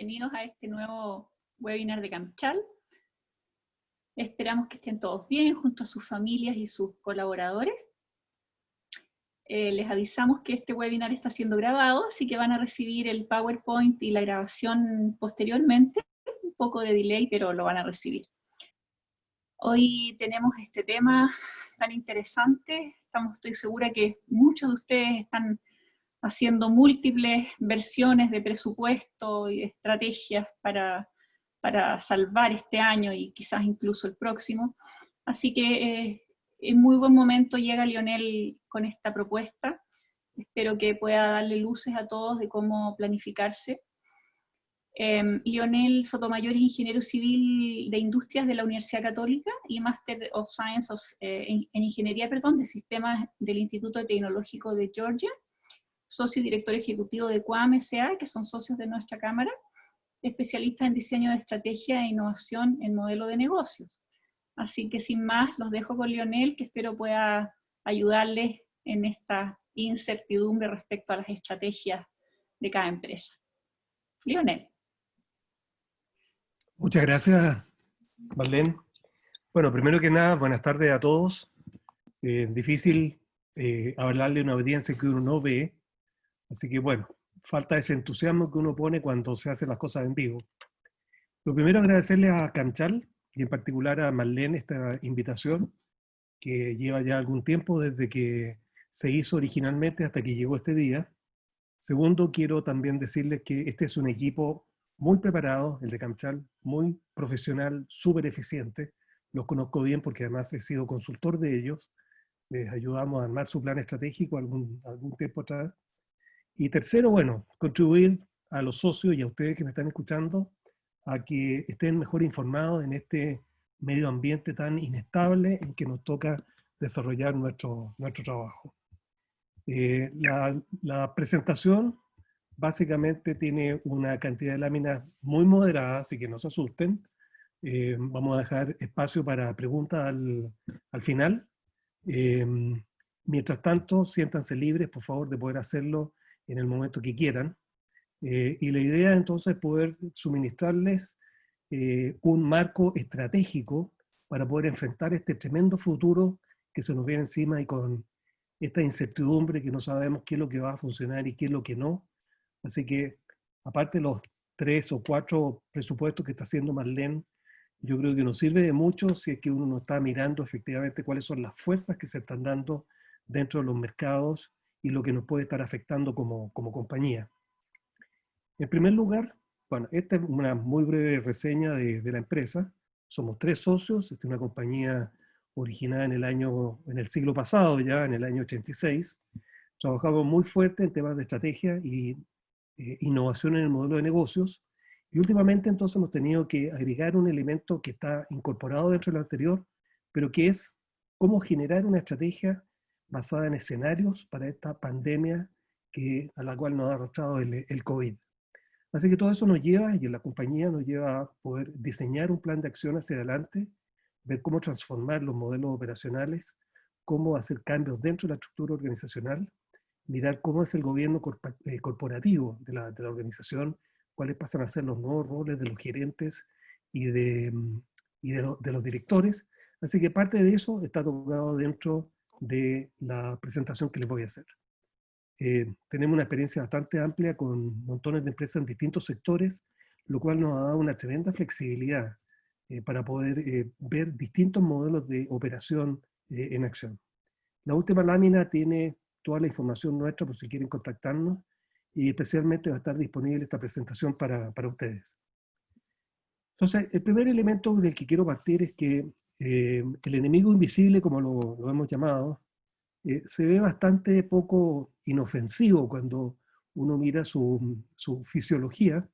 bienvenidos a este nuevo webinar de CAMCHAL. Esperamos que estén todos bien, junto a sus familias y sus colaboradores. Les avisamos que este webinar está siendo grabado, así que van a recibir el PowerPoint y la grabación posteriormente. Un poco de delay, pero lo van a recibir. Hoy tenemos este tema tan interesante. Estoy segura que muchos de ustedes están haciendo múltiples versiones de presupuesto y estrategias para salvar este año y quizás incluso el próximo. Así que en muy buen momento llega Lionel con esta propuesta. Espero que pueda darle luces a todos de cómo planificarse. Lionel Sotomayor es ingeniero civil de industrias de la Universidad Católica y Master of Science en Ingeniería de Sistemas del Instituto Tecnológico de Georgia, socio y director ejecutivo de QAM S.A., que son socios de nuestra cámara, especialista en diseño de estrategia e innovación en modelo de negocios. Así que sin más, los dejo con Lionel, que espero pueda ayudarles en esta incertidumbre respecto a las estrategias de cada empresa. Lionel. Muchas gracias, Marlene. Bueno, primero que nada, buenas tardes a todos. Difícil hablarle a una audiencia que uno no ve, así que bueno, falta ese entusiasmo que uno pone cuando se hacen las cosas en vivo. Lo primero, agradecerle a Canchal y en particular a Marlene esta invitación, que lleva ya algún tiempo desde que se hizo originalmente hasta que llegó este día. Segundo, quiero también decirles que este es un equipo muy preparado, el de Camchal, muy profesional, súper eficiente. Los conozco bien porque además he sido consultor de ellos. Les ayudamos a armar su plan estratégico algún tiempo atrás. Y tercero, bueno, contribuir a los socios y a ustedes que me están escuchando a que estén mejor informados en este medio ambiente tan inestable en que nos toca desarrollar nuestro trabajo. La presentación básicamente tiene una cantidad de láminas muy moderada, así que no se asusten. Vamos a dejar espacio para preguntas al final. Eh, Mientras tanto, siéntanse libres, por favor, de poder hacerlo en el momento que quieran. Y la idea entonces es poder suministrarles un marco estratégico para poder enfrentar este tremendo futuro que se nos viene encima y con esta incertidumbre que no sabemos qué es lo que va a funcionar y qué es lo que no. Así que, aparte de los 3 o 4 presupuestos que está haciendo Marlene, yo creo que nos sirve de mucho si es que uno no está mirando efectivamente cuáles son las fuerzas que se están dando dentro de los mercados y lo que nos puede estar afectando como compañía. En primer lugar, bueno, esta es una muy breve reseña de la empresa. Somos 3 socios, esta es una compañía originada en el siglo pasado, ya en el año 86. Trabajamos muy fuerte en temas de estrategia y innovación en el modelo de negocios. Y últimamente entonces hemos tenido que agregar un elemento que está incorporado dentro de lo anterior, pero que es cómo generar una estrategia basada en escenarios para esta pandemia a la cual nos ha arrastrado el COVID. Así que todo eso nos lleva, y en la compañía nos lleva a poder diseñar un plan de acción hacia adelante, ver cómo transformar los modelos operacionales, cómo hacer cambios dentro de la estructura organizacional, mirar cómo es el gobierno corporativo de la organización, cuáles pasan a ser los nuevos roles de los gerentes y de los directores. Así que parte de eso está tocado dentro de la presentación que les voy a hacer. Tenemos una experiencia bastante amplia con montones de empresas en distintos sectores, lo cual nos ha dado una tremenda flexibilidad para poder ver distintos modelos de operación en acción. La última lámina tiene toda la información nuestra por si quieren contactarnos y especialmente va a estar disponible esta presentación para ustedes. Entonces, el primer elemento del que quiero partir es que el enemigo invisible, como lo hemos llamado, se ve bastante poco inofensivo cuando uno mira su fisiología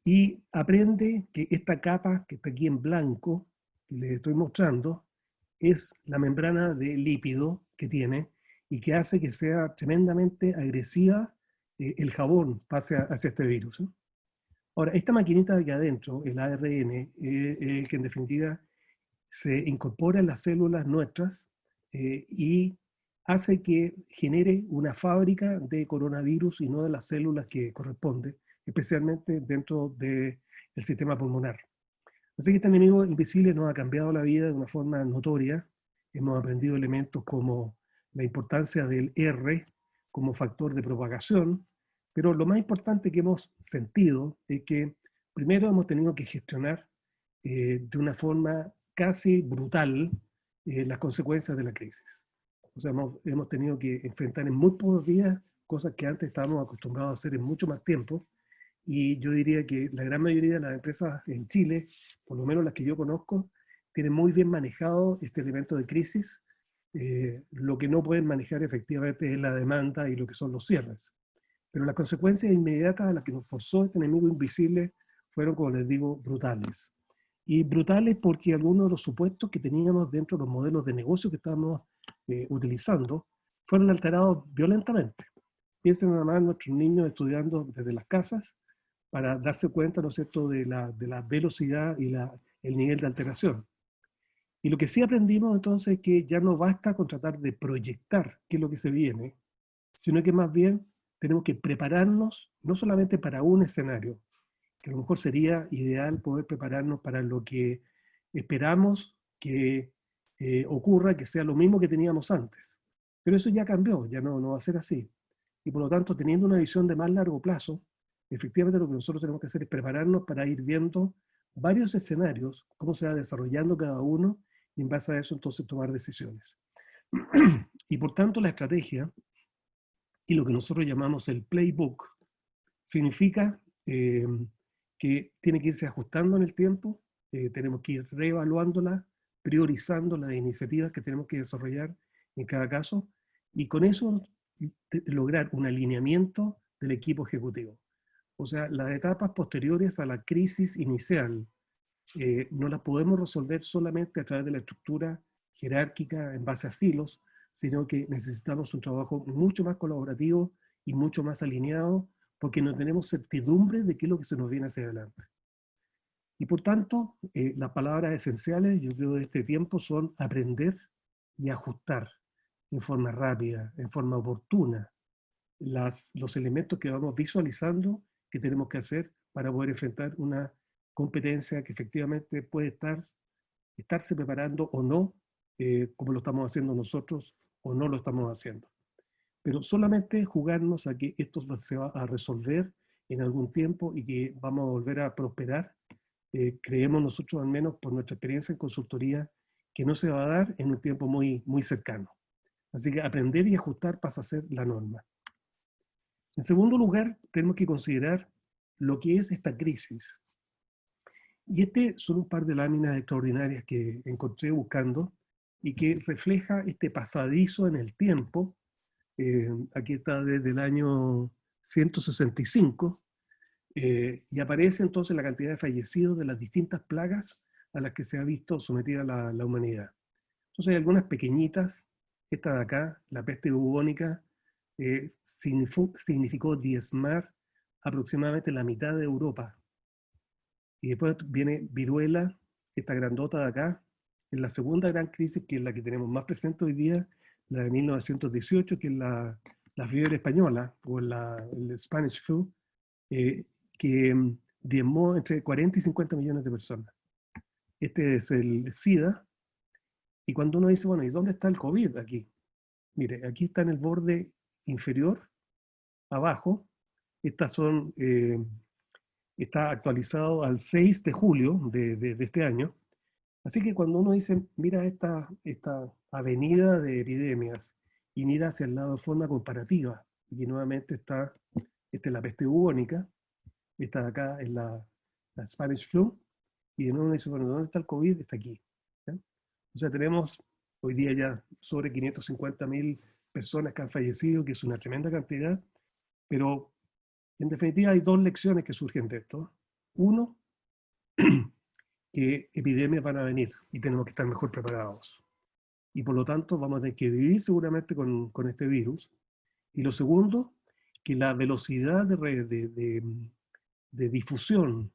y aprende que esta capa que está aquí en blanco, que les estoy mostrando, es la membrana de lípido que tiene y que hace que sea tremendamente agresiva el jabón hacia este virus. Ahora, esta maquinita de aquí adentro, el ARN, es el que en definitiva se incorpora en las células nuestras y hace que genere una fábrica de coronavirus y no de las células que corresponde, especialmente dentro del sistema pulmonar. Así que este enemigo invisible nos ha cambiado la vida de una forma notoria. Hemos aprendido elementos como la importancia del R como factor de propagación, pero lo más importante que hemos sentido es que primero hemos tenido que gestionar de una forma casi brutal las consecuencias de la crisis. O sea, hemos tenido que enfrentar en muy pocos días cosas que antes estábamos acostumbrados a hacer en mucho más tiempo. Y yo diría que la gran mayoría de las empresas en Chile, por lo menos las que yo conozco, tienen muy bien manejado este elemento de crisis. Lo que no pueden manejar efectivamente es la demanda y lo que son los cierres. Pero las consecuencias inmediatas a las que nos forzó este enemigo invisible fueron, como les digo, brutales. Y brutales porque algunos de los supuestos que teníamos dentro de los modelos de negocio que estábamos utilizando fueron alterados violentamente. Piensen nada más en nuestros niños estudiando desde las casas para darse cuenta, ¿no es cierto?, de la velocidad y el nivel de alteración. Y lo que sí aprendimos entonces es que ya no basta con tratar de proyectar qué es lo que se viene, sino que más bien tenemos que prepararnos no solamente para un escenario, que a lo mejor sería ideal poder prepararnos para lo que esperamos que ocurra, que sea lo mismo que teníamos antes. Pero eso ya cambió, ya no va a ser así. Y por lo tanto, teniendo una visión de más largo plazo, efectivamente lo que nosotros tenemos que hacer es prepararnos para ir viendo varios escenarios, cómo se va desarrollando cada uno, y en base a eso entonces tomar decisiones. Y por tanto la estrategia y lo que nosotros llamamos el playbook significa que tiene que irse ajustando en el tiempo, tenemos que ir reevaluándola, priorizando las iniciativas que tenemos que desarrollar en cada caso, y con eso lograr un alineamiento del equipo ejecutivo. O sea, las etapas posteriores a la crisis inicial no las podemos resolver solamente a través de la estructura jerárquica en base a silos, sino que necesitamos un trabajo mucho más colaborativo y mucho más alineado, porque no tenemos certidumbre de qué es lo que se nos viene hacia adelante. Y por tanto, las palabras esenciales, yo creo, de este tiempo son aprender y ajustar en forma rápida, en forma oportuna, los elementos que vamos visualizando que tenemos que hacer para poder enfrentar una competencia que efectivamente puede estarse preparando o no, como lo estamos haciendo nosotros o no lo estamos haciendo. Pero solamente jugarnos a que esto se va a resolver en algún tiempo y que vamos a volver a prosperar, creemos nosotros, al menos por nuestra experiencia en consultoría, que no se va a dar en un tiempo muy cercano. Así que aprender y ajustar pasa a ser la norma. En segundo lugar, tenemos que considerar lo que es esta crisis. Y son un par de láminas extraordinarias que encontré buscando y que refleja este pasadizo en el tiempo. Aquí está desde el año 165, y aparece entonces la cantidad de fallecidos de las distintas plagas a las que se ha visto sometida la humanidad. Entonces hay algunas pequeñitas, esta de acá, la peste bubónica, significó diezmar aproximadamente la mitad de Europa. Y después viene viruela, esta grandota de acá, en la segunda gran crisis, que es la que tenemos más presente hoy día, la de 1918, que es la fiebre española, o el Spanish flu, que diezmó entre 40 y 50 millones de personas. Este es el SIDA. Y cuando uno dice, bueno, ¿y dónde está el COVID aquí? Mire, aquí está en el borde inferior, abajo. Estas son, está actualizado al 6 de julio de este año. Así que cuando uno dice, mira esta avenida de epidemias y mira hacia el lado de forma comparativa, y nuevamente está la peste bubónica, esta de acá es la Spanish flu, y de nuevo uno dice, bueno, ¿dónde está el COVID? Está aquí. ¿Ya? O sea, tenemos hoy día ya sobre 550.000 personas que han fallecido, que es una tremenda cantidad, pero en definitiva hay dos lecciones que surgen de esto. Uno, que epidemias van a venir y tenemos que estar mejor preparados. Y por lo tanto vamos a tener que vivir seguramente con este virus. Y lo segundo, que la velocidad de difusión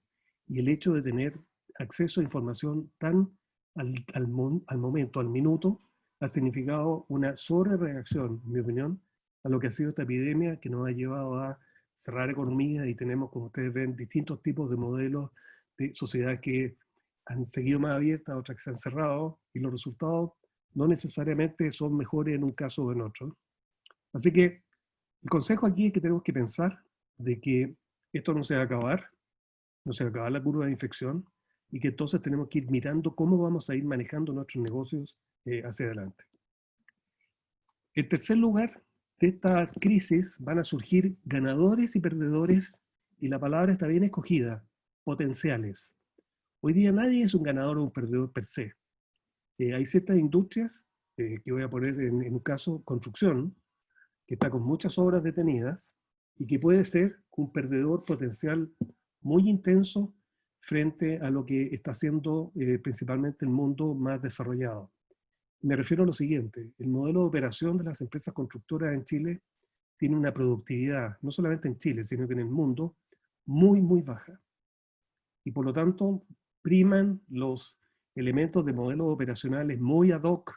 y el hecho de tener acceso a información tan al momento, al minuto, ha significado una sobrereacción, en mi opinión, a lo que ha sido esta epidemia, que nos ha llevado a cerrar economías, y tenemos, como ustedes ven, distintos tipos de modelos de sociedades que han seguido más abiertas, otras que se han cerrado, y los resultados no necesariamente son mejores en un caso o en otro. Así que el consejo aquí es que tenemos que pensar de que esto no se va a acabar, no se va a acabar la curva de infección, y que entonces tenemos que ir mirando cómo vamos a ir manejando nuestros negocios hacia adelante. En tercer lugar, de esta crisis van a surgir ganadores y perdedores, y la palabra está bien escogida, potenciales. Hoy día nadie es un ganador o un perdedor per se. Hay ciertas industrias, que voy a poner en un caso construcción, que está con muchas obras detenidas y que puede ser un perdedor potencial muy intenso frente a lo que está haciendo principalmente el mundo más desarrollado. Me refiero a lo siguiente: el modelo de operación de las empresas constructoras en Chile tiene una productividad, no solamente en Chile, sino que en el mundo, muy baja. Y por lo tanto, priman los elementos de modelos operacionales muy ad hoc,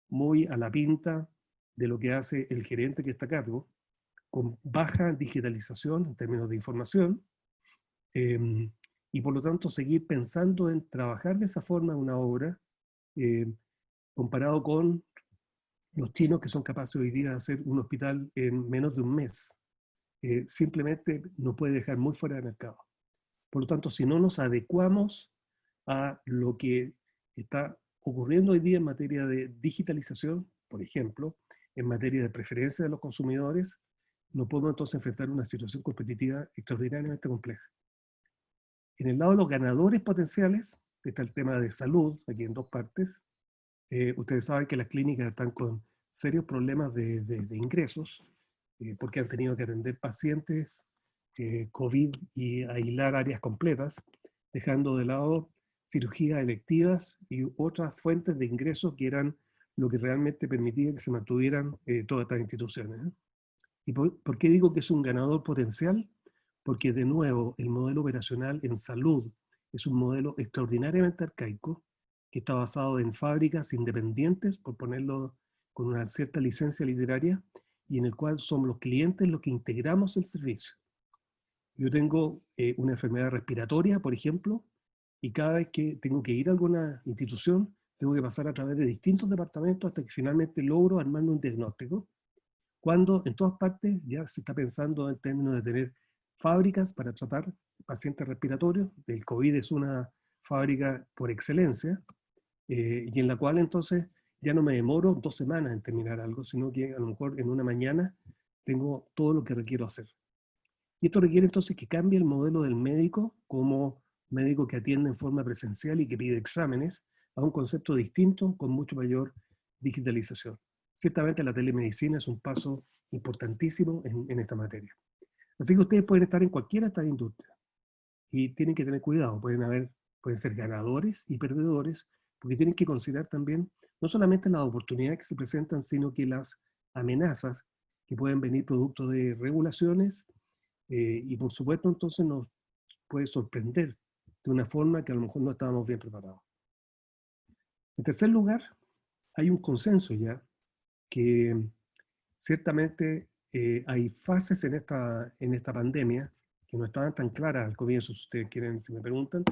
muy a la pinta de lo que hace el gerente que está a cargo, con baja digitalización en términos de información, y por lo tanto seguir pensando en trabajar de esa forma una obra, comparado con los chinos que son capaces hoy día de hacer un hospital en menos de un mes. Simplemente nos puede dejar muy fuera de mercado. Por lo tanto, si no nos adecuamos a lo que está ocurriendo hoy día en materia de digitalización, por ejemplo, en materia de preferencia de los consumidores, no podemos entonces enfrentar una situación competitiva extraordinariamente compleja. En el lado de los ganadores potenciales, está el tema de salud, aquí en dos partes. Ustedes saben que las clínicas están con serios problemas de ingresos, porque han tenido que atender pacientes COVID y aislar áreas completas, dejando de lado cirugías electivas y otras fuentes de ingresos que eran lo que realmente permitía que se mantuvieran todas estas instituciones. ¿Y por qué digo que es un ganador potencial? Porque de nuevo el modelo operacional en salud es un modelo extraordinariamente arcaico que está basado en fábricas independientes, por ponerlo con una cierta licencia literaria, y en el cual somos los clientes los que integramos el servicio. Yo tengo una enfermedad respiratoria, por ejemplo, y cada vez que tengo que ir a alguna institución, tengo que pasar a través de distintos departamentos hasta que finalmente logro armando un diagnóstico, cuando en todas partes ya se está pensando en términos de tener fábricas para tratar pacientes respiratorios. El COVID es una fábrica por excelencia, y en la cual entonces ya no me demoro 2 semanas en terminar algo, sino que a lo mejor en una mañana tengo todo lo que requiero hacer. Y esto requiere entonces que cambie el modelo del médico como médico que atiende en forma presencial y que pide exámenes a un concepto distinto con mucho mayor digitalización. Ciertamente la telemedicina es un paso importantísimo en esta materia. Así que ustedes pueden estar en cualquiera de estas industrias y tienen que tener cuidado. Pueden ser ganadores y perdedores, porque tienen que considerar también no solamente las oportunidades que se presentan, sino que las amenazas que pueden venir producto de regulaciones, y por supuesto entonces nos puede sorprender de una forma que a lo mejor no estábamos bien preparados. En tercer lugar, hay un consenso ya que ciertamente hay fases en esta pandemia que no estaban tan claras al comienzo, si ustedes quieren, si me preguntan,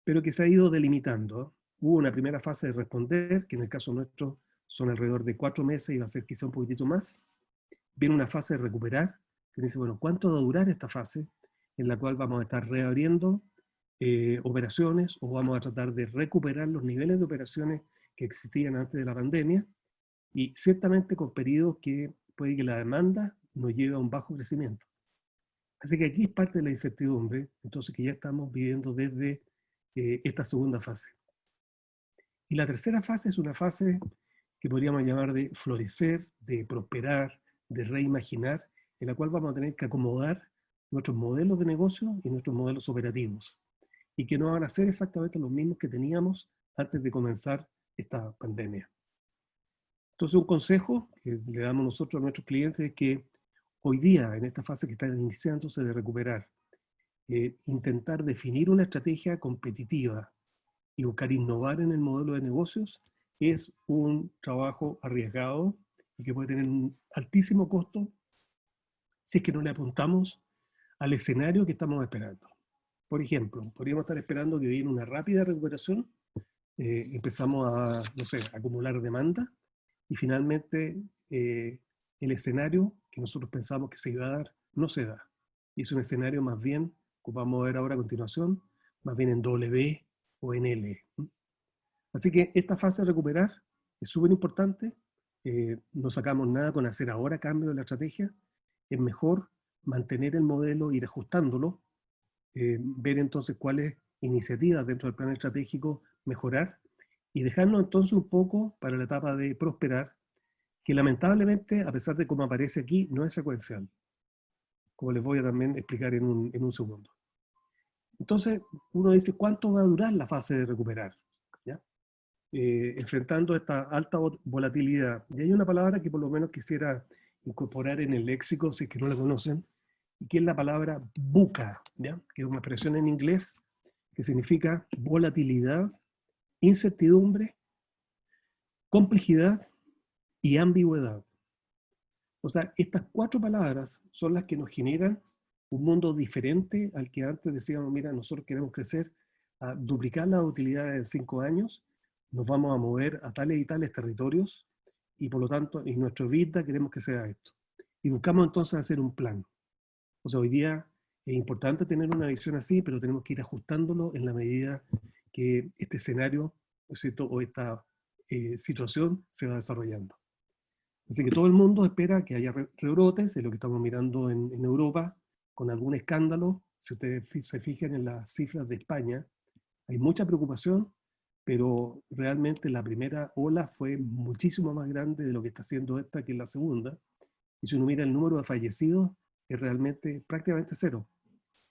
pero que se ha ido delimitando. Hubo una primera fase de responder, que en el caso nuestro son alrededor de 4 meses y va a ser quizá un poquitito más. Viene una fase de recuperar, que dice, bueno, ¿cuánto va a durar esta fase en la cual vamos a estar reabriendo operaciones o vamos a tratar de recuperar los niveles de operaciones que existían antes de la pandemia? Y ciertamente con periodos que puede que la demanda nos lleve a un bajo crecimiento. Así que aquí es parte de la incertidumbre, entonces que ya estamos viviendo desde esta segunda fase. Y la tercera fase es una fase que podríamos llamar de florecer, de prosperar, de reimaginar, en la cual vamos a tener que acomodar nuestros modelos de negocio y nuestros modelos operativos, y que no van a ser exactamente los mismos que teníamos antes de comenzar esta pandemia. Entonces, un consejo que le damos nosotros a nuestros clientes es que hoy día, en esta fase que están iniciándose de recuperar, intentar definir una estrategia competitiva y buscar innovar en el modelo de negocios es un trabajo arriesgado y que puede tener un altísimo costo si es que no le apuntamos al escenario que estamos esperando. Por ejemplo, podríamos estar esperando que viene una rápida recuperación, empezamos a, no sé, a acumular demanda, y finalmente el escenario que nosotros pensamos que se iba a dar no se da. Y es un escenario más bien, como vamos a ver ahora a continuación, más bien en W o en L. Así que esta fase de recuperar es súper importante. No sacamos nada con hacer ahora cambio de la estrategia. Es mejor mantener el modelo, ir ajustándolo, ver entonces cuáles iniciativas dentro del plan estratégico mejorar y dejarnos entonces un poco para la etapa de prosperar, que lamentablemente, a pesar de cómo aparece aquí, no es secuencial, como les voy a también explicar en un segundo. Entonces, uno dice, ¿cuánto va a durar la fase de recuperar? ¿Ya? Enfrentando esta alta volatilidad. Y hay una palabra que por lo menos quisiera incorporar en el léxico, si es que no la conocen, y que es la palabra VUCA, ¿ya? Que es una expresión en inglés que significa volatilidad, incertidumbre, complejidad y ambigüedad. O sea, estas 4 palabras son las que nos generan un mundo diferente al que antes decíamos, mira, nosotros queremos crecer a duplicar las utilidades en 5 años, nos vamos a mover a tales y tales territorios, y por lo tanto, en nuestra vida queremos que sea esto. Y buscamos entonces hacer un plan. O sea, hoy día es importante tener una visión así, pero tenemos que ir ajustándolo en la medida que este escenario, ¿no es cierto?, o esta situación se va desarrollando. Así que todo el mundo espera que haya rebrotes, es lo que estamos mirando en Europa, con algún escándalo. Si ustedes se fijan en las cifras de España, hay mucha preocupación, pero realmente la primera ola fue muchísimo más grande de lo que está haciendo esta, que es la segunda. Y si uno mira el número de fallecidos, es realmente prácticamente cero.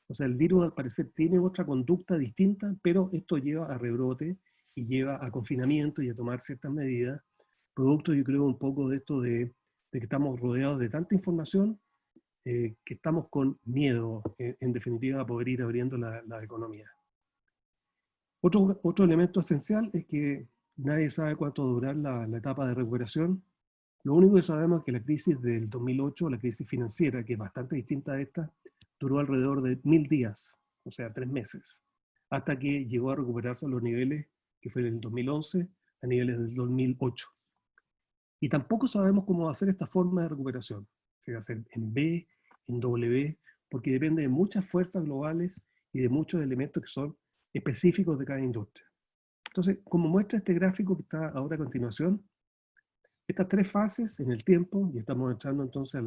O sea, el virus al parecer tiene otra conducta distinta, pero esto lleva a rebrote y lleva a confinamiento y a tomar ciertas medidas, producto yo creo un poco de esto de que estamos rodeados de tanta información, que estamos con miedo, en definitiva, a poder ir abriendo la economía. Otro elemento esencial es que nadie sabe cuánto va a durar la etapa de recuperación. Lo único que sabemos es que la crisis del 2008, la crisis financiera, que es bastante distinta a esta, duró alrededor de 1000 días, o sea, 3 meses, hasta que llegó a recuperarse a los niveles que fue en el 2011, a niveles del 2008. Y tampoco sabemos cómo va a ser esta forma de recuperación. Si va a ser en V, en W, porque depende de muchas fuerzas globales y de muchos elementos que son específicos de cada industria. Entonces, como muestra este gráfico que está ahora a continuación, estas 3 fases en el tiempo, y estamos entrando entonces a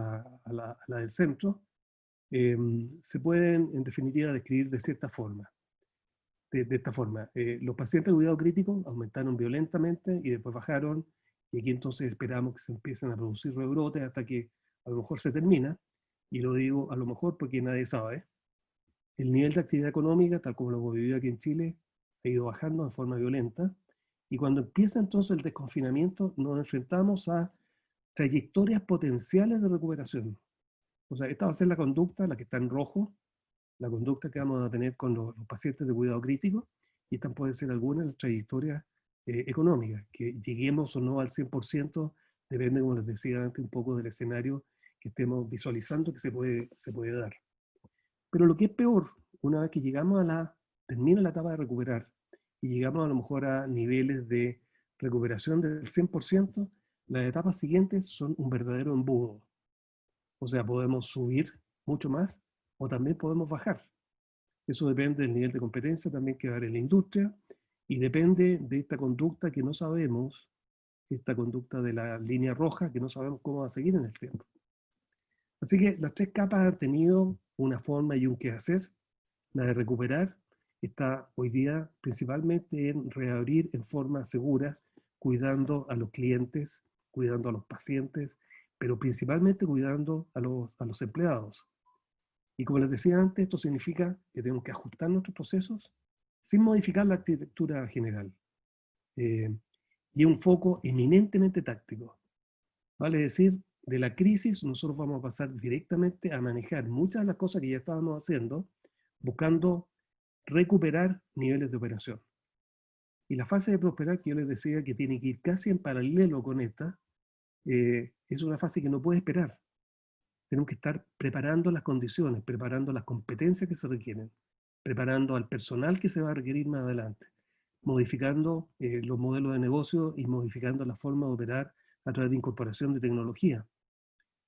la del centro, se pueden en definitiva describir de cierta forma. De esta forma, los pacientes de cuidado crítico aumentaron violentamente y después bajaron, y aquí entonces esperamos que se empiecen a producir rebrotes hasta que a lo mejor se termina, y lo digo a lo mejor porque nadie sabe. El nivel de actividad económica, tal como lo hemos vivido aquí en Chile, ha ido bajando de forma violenta, y cuando empieza entonces el desconfinamiento nos enfrentamos a trayectorias potenciales de recuperación. O sea, esta va a ser la conducta, la que está en rojo, la conducta que vamos a tener con los pacientes de cuidado crítico, y estas pueden ser algunas de las trayectorias económicas, que lleguemos o no al 100%, depende, como les decía antes, un poco del escenario que estemos visualizando que se puede dar. Pero lo que es peor, una vez que llegamos termina la etapa de recuperar, y llegamos a lo mejor a niveles de recuperación del 100%, las etapas siguientes son un verdadero embudo. O sea, podemos subir mucho más o también podemos bajar. Eso depende del nivel de competencia también que va a haber en la industria, y depende de esta conducta que no sabemos, esta conducta de la línea roja, que no sabemos cómo va a seguir en el tiempo. Así que las 3 capas han tenido una forma y un qué hacer. La de recuperar está hoy día principalmente en reabrir en forma segura, cuidando a los clientes, cuidando a los pacientes, pero principalmente cuidando a los empleados. Y como les decía antes, esto significa que tenemos que ajustar nuestros procesos sin modificar la arquitectura general. Y un foco eminentemente táctico. Vale decir, de la crisis nosotros vamos a pasar directamente a manejar muchas de las cosas que ya estábamos haciendo, buscando recuperar niveles de operación. Y la fase de prosperar, que yo les decía que tiene que ir casi en paralelo con esta, es una fase que no puede esperar. Tenemos que estar preparando las condiciones, preparando las competencias que se requieren, preparando al personal que se va a requerir más adelante, modificando los modelos de negocio y modificando la forma de operar a través de incorporación de tecnología.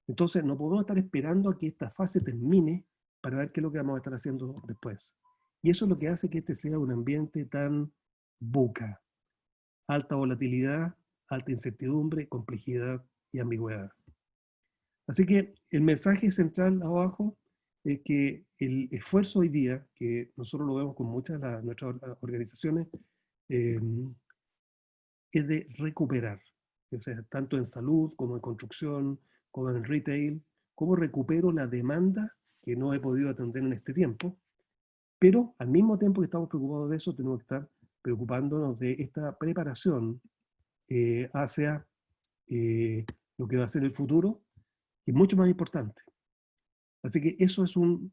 Entonces, no podemos estar esperando a que esta fase termine para ver qué es lo que vamos a estar haciendo después. Y eso es lo que hace que este sea un ambiente tan VUCA: alta volatilidad, alta incertidumbre, complejidad y ambigüedad. Así que el mensaje central abajo es que el esfuerzo hoy día, que nosotros lo vemos con muchas de nuestras organizaciones, es de recuperar. O sea, tanto en salud como en construcción, como en retail, cómo recupero la demanda que no he podido atender en este tiempo, pero al mismo tiempo que estamos preocupados de eso, tenemos que estar preocupándonos de esta preparación hacia lo que va a ser el futuro, que es mucho más importante. Así que eso es un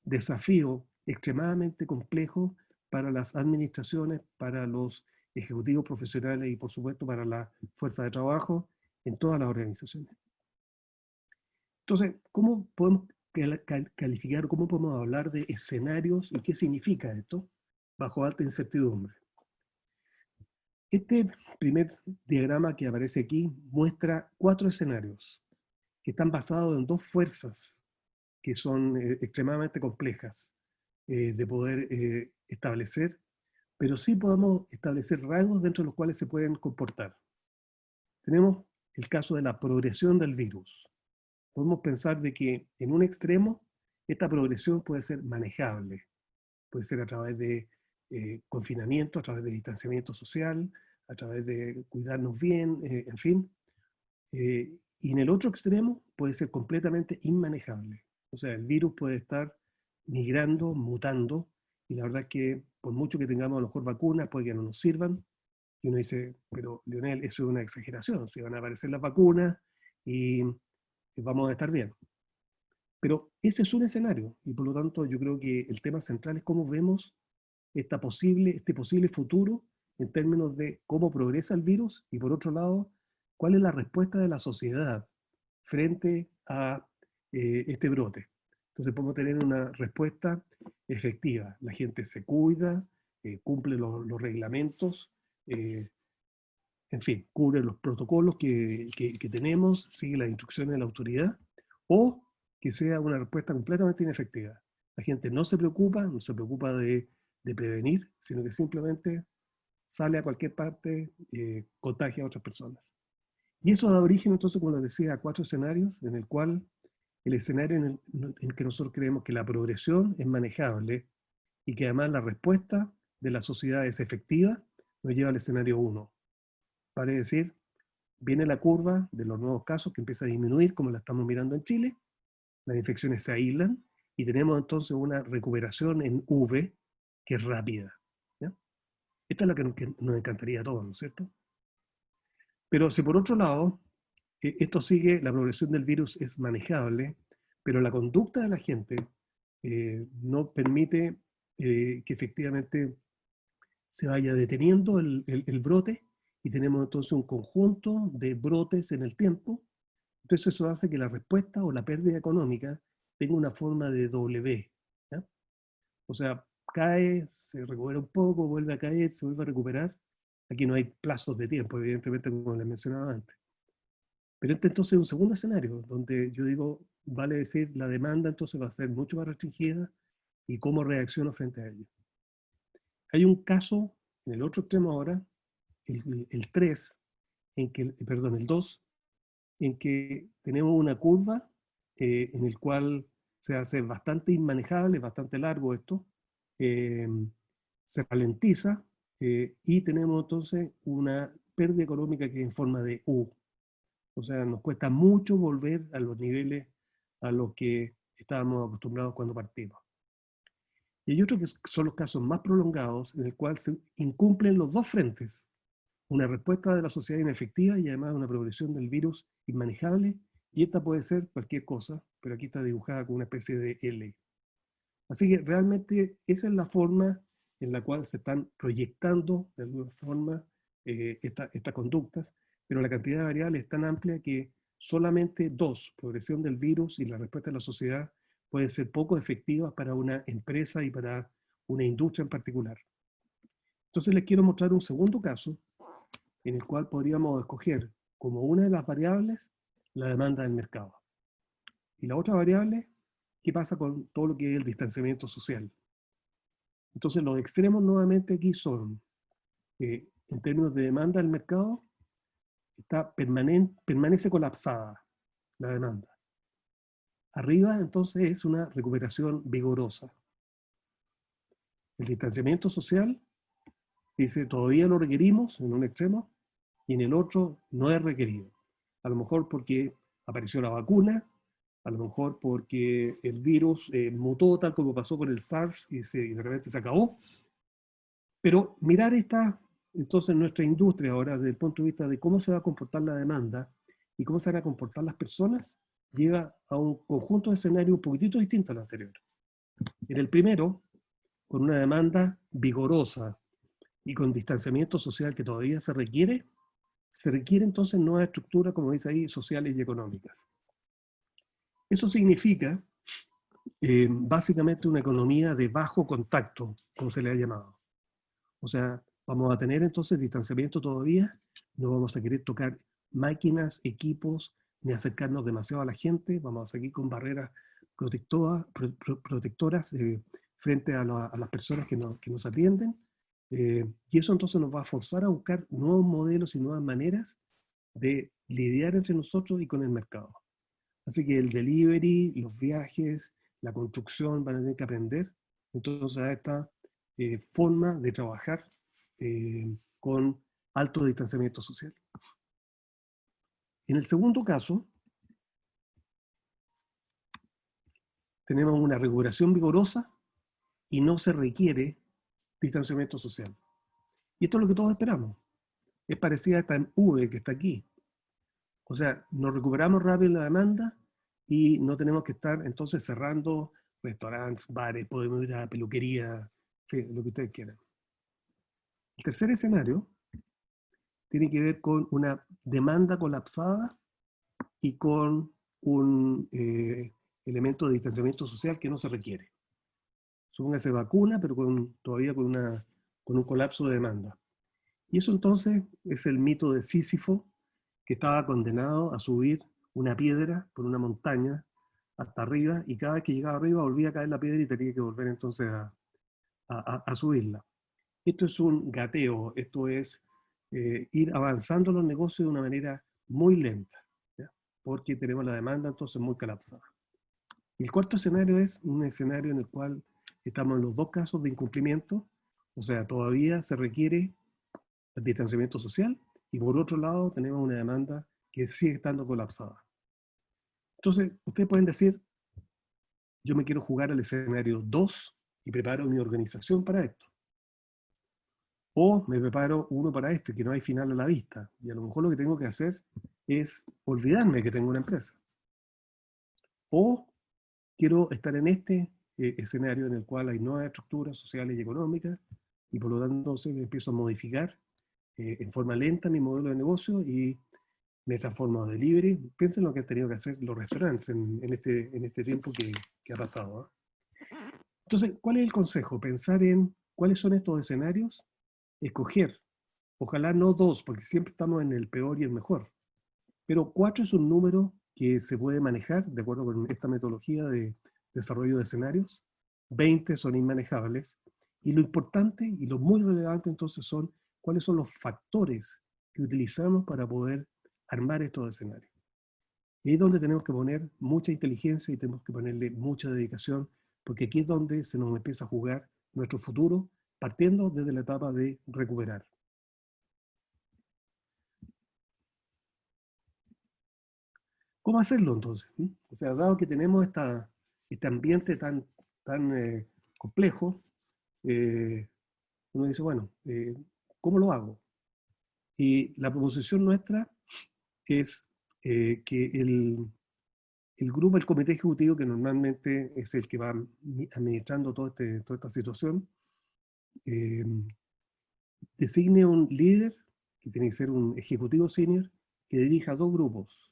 desafío extremadamente complejo para las administraciones, para los ejecutivos profesionales y por supuesto para la fuerza de trabajo en todas las organizaciones. Entonces, ¿cómo podemos calificar cómo podemos hablar de escenarios y qué significa esto bajo alta incertidumbre. Este primer diagrama que aparece aquí muestra 4 escenarios que están basados en 2 fuerzas que son extremadamente complejas de poder establecer, pero sí podemos establecer rangos dentro de los cuales se pueden comportar. Tenemos el caso de la progresión del virus. Podemos pensar de que en un extremo esta progresión puede ser manejable, puede ser a través de confinamiento, a través de distanciamiento social, a través de cuidarnos bien, en fin. Y en el otro extremo puede ser completamente inmanejable. O sea, el virus puede estar migrando, mutando, y la verdad es que por mucho que tengamos a lo mejor vacunas, puede que no nos sirvan. Y uno dice, pero Leonel, eso es una exageración, si van a aparecer las vacunas y vamos a estar bien. Pero ese es un escenario, y por lo tanto yo creo que el tema central es cómo vemos este posible futuro en términos de cómo progresa el virus y por otro lado, cuál es la respuesta de la sociedad frente a este brote. Entonces podemos tener una respuesta efectiva. La gente se cuida, cumple los reglamentos, en fin, cubre los protocolos que tenemos, sigue las instrucciones de la autoridad, o que sea una respuesta completamente inefectiva. La gente no se preocupa de prevenir, sino que simplemente sale a cualquier parte, contagia a otras personas. Y eso da origen, entonces, como les decía, a 4 escenarios, en el cual el escenario en el que nosotros creemos que la progresión es manejable y que además la respuesta de la sociedad es efectiva, nos lleva al escenario 1. Vale decir, viene la curva de los nuevos casos que empieza a disminuir, como la estamos mirando en Chile, las infecciones se aíslan y tenemos entonces una recuperación en V que es rápida. ¿Ya? Esta es la que nos encantaría a todos, ¿no es cierto? Pero si por otro lado, esto sigue, la progresión del virus es manejable, pero la conducta de la gente no permite que efectivamente se vaya deteniendo el brote y tenemos entonces un conjunto de brotes en el tiempo. Entonces eso hace que la respuesta o la pérdida económica tenga una forma de W. ¿Ya? O sea, cae, se recupera un poco, vuelve a caer, se vuelve a recuperar. Aquí no hay plazos de tiempo, evidentemente, como les mencionaba antes. Pero este entonces es un segundo escenario, donde yo digo, vale decir, la demanda entonces va a ser mucho más restringida y cómo reacciono frente a ello. Hay un caso en el otro extremo ahora, el 3, perdón, el 2, en que tenemos una curva en el cual se hace bastante inmanejable, bastante largo esto, eh, se ralentiza y tenemos entonces una pérdida económica que es en forma de U. O sea, nos cuesta mucho volver a los niveles a los que estábamos acostumbrados cuando partimos. Y hay otros que son los casos más prolongados en el cual se incumplen los 2 frentes. Una respuesta de la sociedad inefectiva y además una progresión del virus inmanejable. Y esta puede ser cualquier cosa, pero aquí está dibujada con una especie de L. Así que realmente esa es la forma en la cual se están proyectando de alguna forma estas conductas, pero la cantidad de variables es tan amplia que solamente 2, progresión del virus y la respuesta de la sociedad, pueden ser poco efectivas para una empresa y para una industria en particular. Entonces les quiero mostrar un segundo caso en el cual podríamos escoger como una de las variables la demanda del mercado. Y la otra variable, ¿qué pasa con todo lo que es el distanciamiento social? Entonces los extremos nuevamente aquí son, en términos de demanda del mercado, permanece colapsada la demanda. Arriba entonces es una recuperación vigorosa. El distanciamiento social dice todavía lo requerimos en un extremo y en el otro no es requerido. A lo mejor porque apareció la vacuna, a lo mejor porque el virus mutó tal como pasó con el SARS y de repente se acabó. Pero mirar entonces nuestra industria ahora desde el punto de vista de cómo se va a comportar la demanda y cómo se van a comportar las personas, lleva a un conjunto de escenarios un poquitito distinto al anterior. En el primero, con una demanda vigorosa y con distanciamiento social que todavía se requiere entonces nuevas estructuras, como dice ahí, sociales y económicas. Eso significa básicamente una economía de bajo contacto, como se le ha llamado. O sea, vamos a tener entonces distanciamiento todavía, no vamos a querer tocar máquinas, equipos, ni acercarnos demasiado a la gente, vamos a seguir con barreras protectoras frente a las personas que nos atienden, y eso entonces nos va a forzar a buscar nuevos modelos y nuevas maneras de lidiar entre nosotros y con el mercado. Así que el delivery, los viajes, la construcción van a tener que aprender entonces a esta forma de trabajar con alto distanciamiento social. En el segundo caso, tenemos una regulación vigorosa y no se requiere distanciamiento social. Y esto es lo que todos esperamos. Es parecida a esta V que está aquí. O sea, nos recuperamos rápido la demanda y no tenemos que estar entonces cerrando restaurantes, bares, podemos ir a peluquería, lo que ustedes quieran. El tercer escenario tiene que ver con una demanda colapsada y con un elemento de distanciamiento social que no se requiere. Supóngase vacuna, pero todavía con un colapso de demanda. Y eso entonces es el mito de Sísifo, que estaba condenado a subir una piedra por una montaña hasta arriba, y cada vez que llegaba arriba volvía a caer la piedra y tenía que volver entonces a subirla. Esto es un gateo, esto es ir avanzando los negocios de una manera muy lenta, ¿ya? Porque tenemos la demanda entonces muy colapsada. Y el cuarto escenario es un escenario en el cual estamos en los dos casos de incumplimiento, o sea, todavía se requiere el distanciamiento social, y por otro lado tenemos una demanda que sigue estando colapsada. Entonces, ustedes pueden decir, yo me quiero jugar al escenario 2 y preparo mi organización para esto. O me preparo uno para esto y que no hay final a la vista. Y a lo mejor lo que tengo que hacer es olvidarme que tengo una empresa. O quiero estar en este escenario en el cual hay nuevas estructuras sociales y económicas, y por lo tanto empiezo a modificar en forma lenta mi modelo de negocio y me transformo a delivery. Piensen lo que han tenido que hacer los restaurantes en este tiempo que ha pasado, ¿eh? Entonces, ¿cuál es el consejo? Pensar en cuáles son estos escenarios, escoger, ojalá no 2, porque siempre estamos en el peor y el mejor, pero 4 es un número que se puede manejar de acuerdo con esta metodología de desarrollo de escenarios. 20 son inmanejables, y lo importante y lo muy relevante entonces son cuáles son los factores que utilizamos para poder armar estos escenarios. Y ahí es donde tenemos que poner mucha inteligencia y tenemos que ponerle mucha dedicación, porque aquí es donde se nos empieza a jugar nuestro futuro, partiendo desde la etapa de recuperar. ¿Cómo hacerlo entonces? O sea, dado que tenemos este ambiente tan complejo, uno dice, bueno, ¿cómo lo hago? Y la proposición nuestra es que el grupo, el comité ejecutivo, que normalmente es el que va administrando toda esta situación, designe un líder, que tiene que ser un ejecutivo senior, que dirija 2 grupos.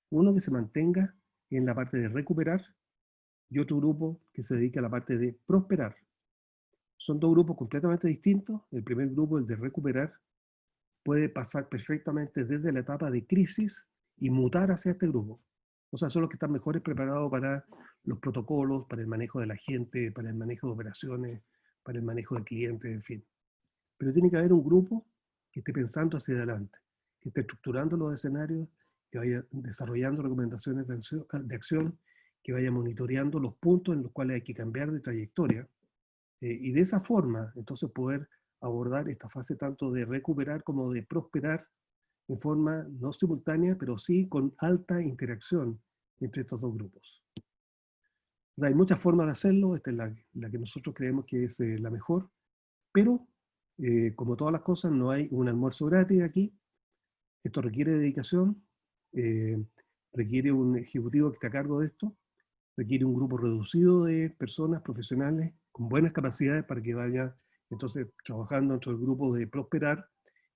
Uno que se mantenga en la parte de recuperar y otro grupo que se dedique a la parte de prosperar. Son 2 grupos completamente distintos. El primer grupo, el de recuperar, puede pasar perfectamente desde la etapa de crisis y mutar hacia este grupo. O sea, son los que están mejores preparados para los protocolos, para el manejo de la gente, para el manejo de operaciones, para el manejo de clientes, en fin. Pero tiene que haber un grupo que esté pensando hacia adelante, que esté estructurando los escenarios, que vaya desarrollando recomendaciones de acción, que vaya monitoreando los puntos en los cuales hay que cambiar de trayectoria, y de esa forma entonces poder abordar esta fase tanto de recuperar como de prosperar en forma no simultánea, pero sí con alta interacción entre estos 2 grupos. O sea, hay muchas formas de hacerlo, esta es la que nosotros creemos que es la mejor, pero como todas las cosas, no hay un almuerzo gratis aquí. Esto requiere dedicación, requiere un ejecutivo que esté a cargo de esto, requiere un grupo reducido de personas profesionales con buenas capacidades para que vaya entonces trabajando dentro del grupo de prosperar,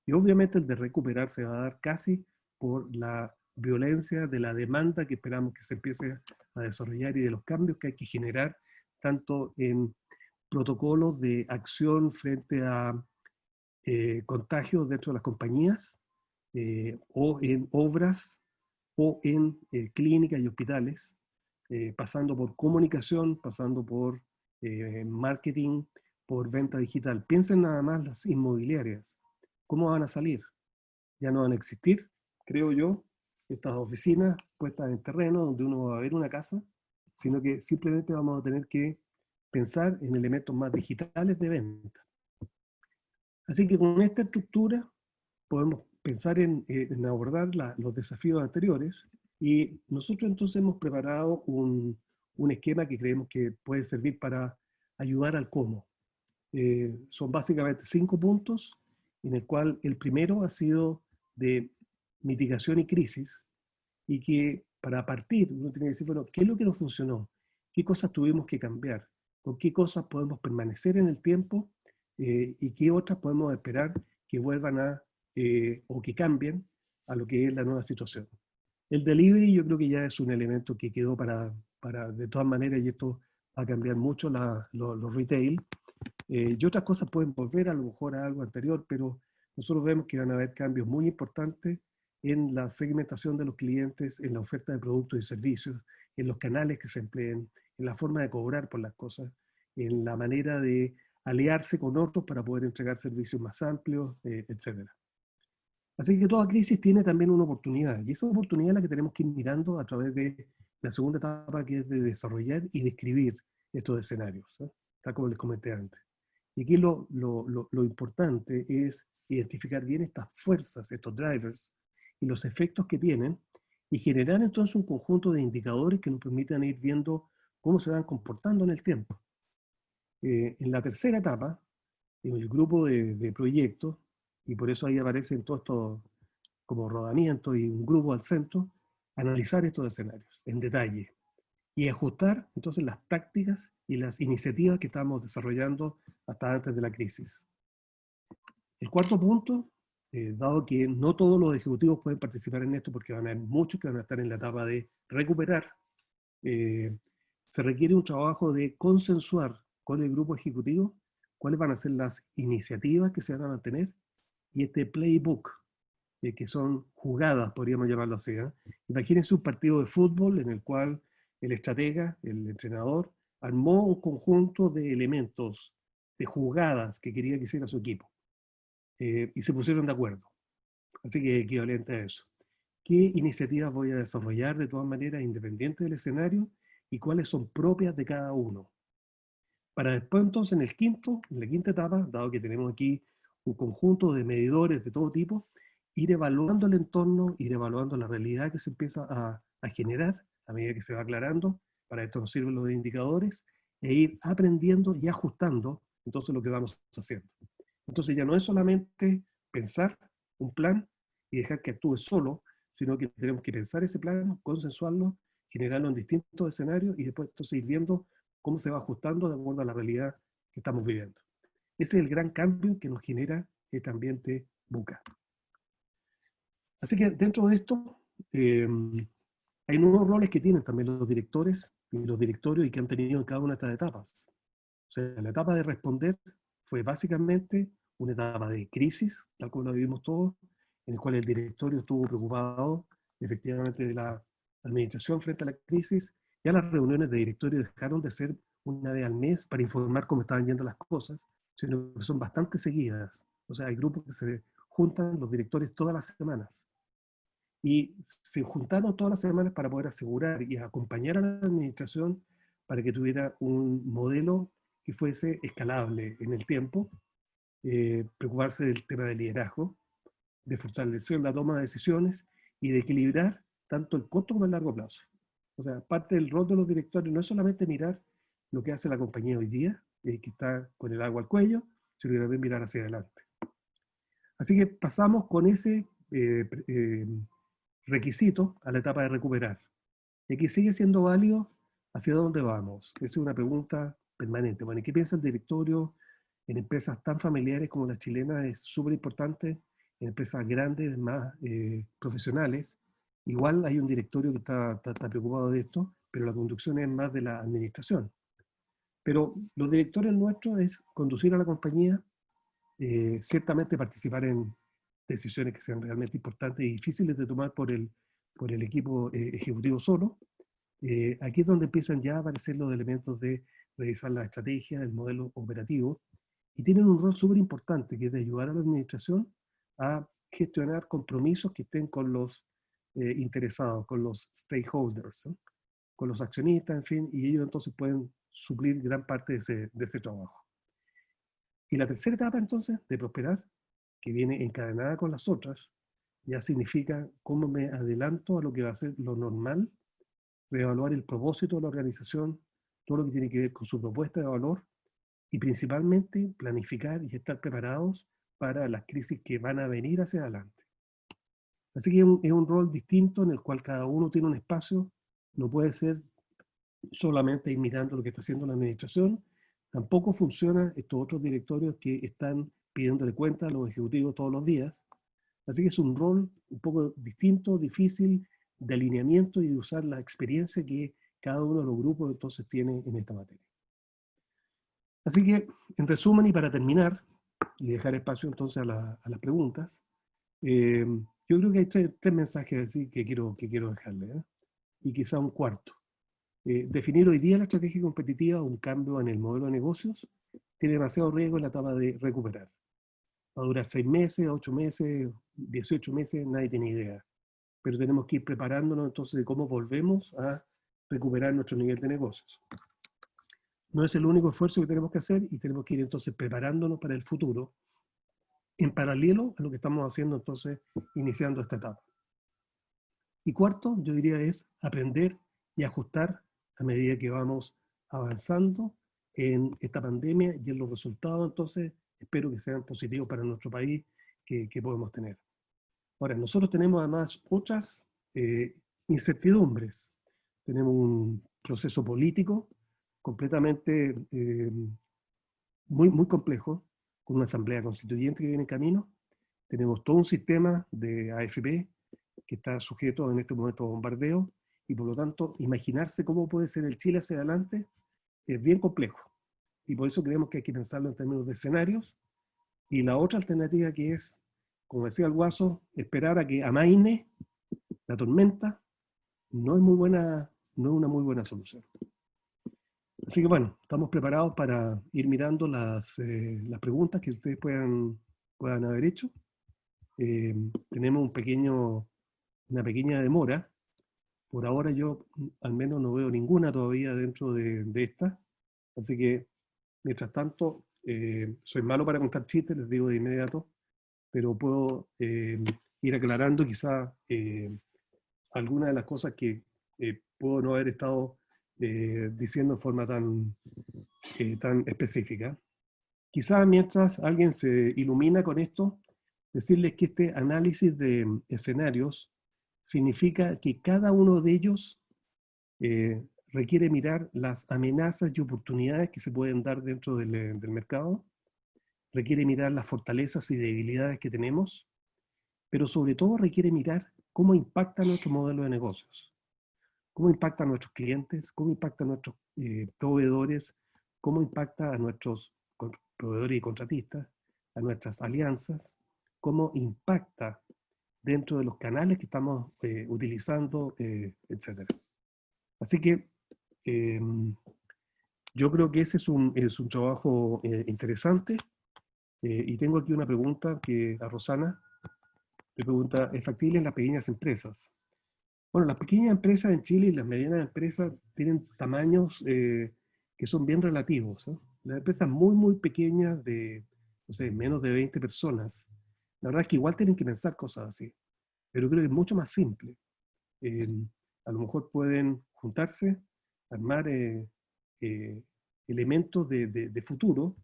y obviamente el de recuperar se va a dar casi por la violencia, de la demanda que esperamos que se empiece a desarrollar y de los cambios que hay que generar, tanto en protocolos de acción frente a contagios dentro de las compañías, o en obras, o en clínicas y hospitales, pasando por comunicación, pasando por marketing, por venta digital. Piensen nada más las inmobiliarias. ¿Cómo van a salir? Ya no van a existir, creo yo, estas oficinas puestas en terreno donde uno va a ver una casa, sino que simplemente vamos a tener que pensar en elementos más digitales de venta. Así que con esta estructura podemos pensar en abordar los desafíos anteriores, y nosotros entonces hemos preparado un esquema que creemos que puede servir para ayudar al cómo. Son básicamente 5 puntos, en el cual el primero ha sido de mitigación y crisis, y que para partir uno tiene que decir, bueno, ¿qué es lo que nos funcionó? ¿Qué cosas tuvimos que cambiar? ¿Con qué cosas podemos permanecer en el tiempo? ¿Y qué otras podemos esperar que vuelvan o que cambien a lo que es la nueva situación? El delivery yo creo que ya es un elemento que quedó para de todas maneras, y esto va a cambiar mucho los retail. Y otras cosas pueden volver a lo mejor a algo anterior, pero nosotros vemos que van a haber cambios muy importantes en la segmentación de los clientes, en la oferta de productos y servicios, en los canales que se empleen, en la forma de cobrar por las cosas, en la manera de aliarse con otros para poder entregar servicios más amplios, etc. Así que toda crisis tiene también una oportunidad, y esa oportunidad es la que tenemos que ir mirando a través de la segunda etapa, que es de desarrollar y describir estos escenarios, ¿eh? Tal como les comenté antes. Y aquí lo importante es identificar bien estas fuerzas, estos drivers, y los efectos que tienen, y generar entonces un conjunto de indicadores que nos permitan ir viendo cómo se van comportando en el tiempo. En la tercera etapa, en el grupo de proyectos, y por eso ahí aparecen todos estos como rodamientos y un grupo al centro, analizar estos escenarios en detalle y ajustar entonces las tácticas y las iniciativas que estamos desarrollando hasta antes de la crisis. El cuarto punto, dado que no todos los ejecutivos pueden participar en esto porque van a haber muchos que van a estar en la etapa de recuperar, se requiere un trabajo de consensuar con el grupo ejecutivo cuáles van a ser las iniciativas que se van a mantener, y este playbook, que son jugadas, podríamos llamarlo así, ¿eh? Imagínense un partido de fútbol en el cual el estratega, el entrenador, armó un conjunto de elementos, de jugadas que quería que hiciera su equipo, y se pusieron de acuerdo. Así que equivalente a eso. ¿Qué iniciativas voy a desarrollar de todas maneras independientes del escenario y cuáles son propias de cada uno? Para después entonces en la quinta etapa, dado que tenemos aquí un conjunto de medidores de todo tipo, ir evaluando el entorno, ir evaluando la realidad que se empieza a generar a medida que se va aclarando. Para esto nos sirven los indicadores, e ir aprendiendo y ajustando entonces lo que vamos haciendo. Entonces ya no es solamente pensar un plan y dejar que actúe solo, sino que tenemos que pensar ese plan, consensuarlo, generarlo en distintos escenarios, y después entonces ir viendo cómo se va ajustando de acuerdo a la realidad que estamos viviendo. Ese es el gran cambio que nos genera este ambiente VUCA. Así que dentro de esto, hay nuevos roles que tienen también los directores y los directorios, y que han tenido en cada una de estas etapas. O sea, la etapa de responder fue básicamente una etapa de crisis, tal como lo vivimos todos, en el cual el directorio estuvo preocupado efectivamente de la administración frente a la crisis. Ya las reuniones de directorio dejaron de ser una vez al mes para informar cómo estaban yendo las cosas, sino que son bastante seguidas. O sea, hay grupos que se juntan, los directores, todas las semanas. Y se juntaron todas las semanas para poder asegurar y acompañar a la administración para que tuviera un modelo que fuese escalable en el tiempo, preocuparse del tema del liderazgo, de fortalecer la toma de decisiones y de equilibrar tanto el corto como el largo plazo. O sea, parte del rol de los directores no es solamente mirar lo que hace la compañía hoy día, que está con el agua al cuello, sino que también mirar hacia adelante. Así que pasamos con ese requisito a la etapa de recuperar. Y aquí sigue siendo válido hacia dónde vamos. Esa es una pregunta permanente. Bueno, ¿y qué piensa el directorio en empresas tan familiares como las chilenas? Es súper importante, en empresas grandes, más profesionales, Igual hay un directorio que está preocupado de esto, pero la conducción es más de la administración. Pero los directores nuestros es conducir a la compañía, ciertamente participar en decisiones que sean realmente importantes y difíciles de tomar por el equipo ejecutivo solo. Aquí es donde empiezan ya a aparecer los elementos de revisar la estrategia, el modelo operativo, y tienen un rol súper importante, que es de ayudar a la administración a gestionar compromisos que estén con los interesados, con los stakeholders, ¿no? Con los accionistas, en fin, y ellos entonces pueden suplir gran parte de ese trabajo. Y la tercera etapa entonces de prosperar, que viene encadenada con las otras, ya significa cómo me adelanto a lo que va a ser lo normal, reevaluar el propósito de la organización, todo lo que tiene que ver con su propuesta de valor y principalmente planificar y estar preparados para las crisis que van a venir hacia adelante. Así que es un rol distinto en el cual cada uno tiene un espacio, no puede ser solamente ir mirando lo que está haciendo la administración, tampoco funciona estos otros directorios que están pidiéndole cuenta a los ejecutivos todos los días. Así que es un rol un poco distinto, difícil, de alineamiento y de usar la experiencia que cada uno de los grupos entonces tiene en esta materia. Así que, en resumen y para terminar, y dejar espacio entonces a las preguntas, yo creo que hay tres mensajes así que quiero dejarle, ¿eh? Y quizá un cuarto. Definir hoy día la estrategia competitiva, un cambio en el modelo de negocios, tiene demasiado riesgo en la etapa de recuperar. Va a durar 6 meses, 8 meses, 18 meses, nadie tiene idea. Pero tenemos que ir preparándonos entonces de cómo volvemos a recuperar nuestro nivel de negocios. No es el único esfuerzo que tenemos que hacer y tenemos que ir entonces preparándonos para el futuro en paralelo a lo que estamos haciendo entonces iniciando esta etapa. Y cuarto, yo diría es aprender y ajustar a medida que vamos avanzando en esta pandemia y en los resultados entonces espero que sean positivos para nuestro país que podemos tener. Ahora, nosotros tenemos además otras incertidumbres. Tenemos un proceso político completamente muy complejo, con una asamblea constituyente que viene en camino. Tenemos todo un sistema de AFP que está sujeto en este momento a bombardeo y por lo tanto imaginarse cómo puede ser el Chile hacia adelante es bien complejo. Y por eso creemos que hay que pensarlo en términos de escenarios. Y la otra alternativa que es, como decía el Guaso, esperar a que amaine la tormenta, no es una muy buena solución. Así que bueno, estamos preparados para ir mirando las preguntas que ustedes puedan haber hecho. Tenemos una pequeña demora. Por ahora yo al menos no veo ninguna todavía dentro de esta. Así que, mientras tanto, soy malo para contar chistes, les digo de inmediato, pero puedo ir aclarando quizá algunas de las cosas que puedo no haber estado diciendo en forma tan específica. Quizá mientras alguien se ilumina con esto, decirles que este análisis de escenarios significa que cada uno de ellos requiere mirar las amenazas y oportunidades que se pueden dar dentro del mercado, requiere mirar las fortalezas y debilidades que tenemos, pero sobre todo requiere mirar cómo impacta nuestro modelo de negocios, cómo impacta a nuestros clientes, cómo impacta a nuestros proveedores, cómo impacta a nuestros proveedores y contratistas, a nuestras alianzas, cómo impacta dentro de los canales que estamos utilizando, etc. Así que yo creo que ese es un trabajo interesante. Y tengo aquí una pregunta que a Rosana le pregunta, ¿es factible en las pequeñas empresas? Bueno, las pequeñas empresas en Chile y las medianas empresas tienen tamaños que son bien relativos, ¿eh? Las empresas muy pequeñas de, no sé, menos de 20 personas, la verdad es que igual tienen que pensar cosas así, pero creo que es mucho más simple. Eh, a lo mejor pueden juntarse, armar elementos de futuro,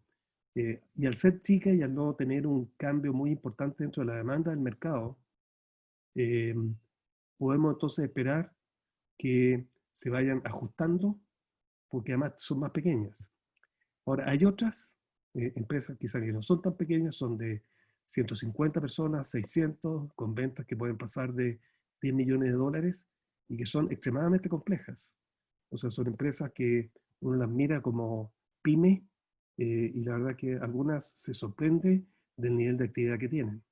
y al ser chicas y al no tener un cambio muy importante dentro de la demanda del mercado, eh, podemos entonces esperar que se vayan ajustando porque además son más pequeñas. Ahora, hay otras empresas quizás que no son tan pequeñas, son de 150 personas, 600, con ventas que pueden pasar de 10 millones de dólares y que son extremadamente complejas. O sea, son empresas que uno las mira como pyme y la verdad que algunas se sorprende del nivel de actividad que tienen.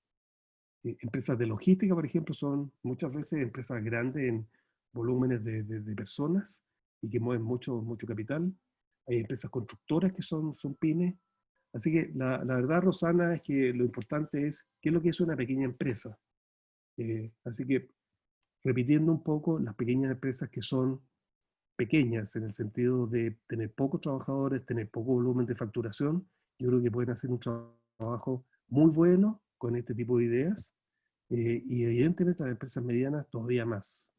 Empresas de logística, por ejemplo, son muchas veces empresas grandes en volúmenes de personas y que mueven mucho capital. Hay empresas constructoras que son pymes. Así que la verdad, Rosana, es que lo importante es qué es lo que es una pequeña empresa. Así que, repitiendo un poco, las pequeñas empresas que son pequeñas en el sentido de tener pocos trabajadores, tener poco volumen de facturación, yo creo que pueden hacer un trabajo muy bueno con este tipo de ideas y evidentemente las empresas medianas todavía más.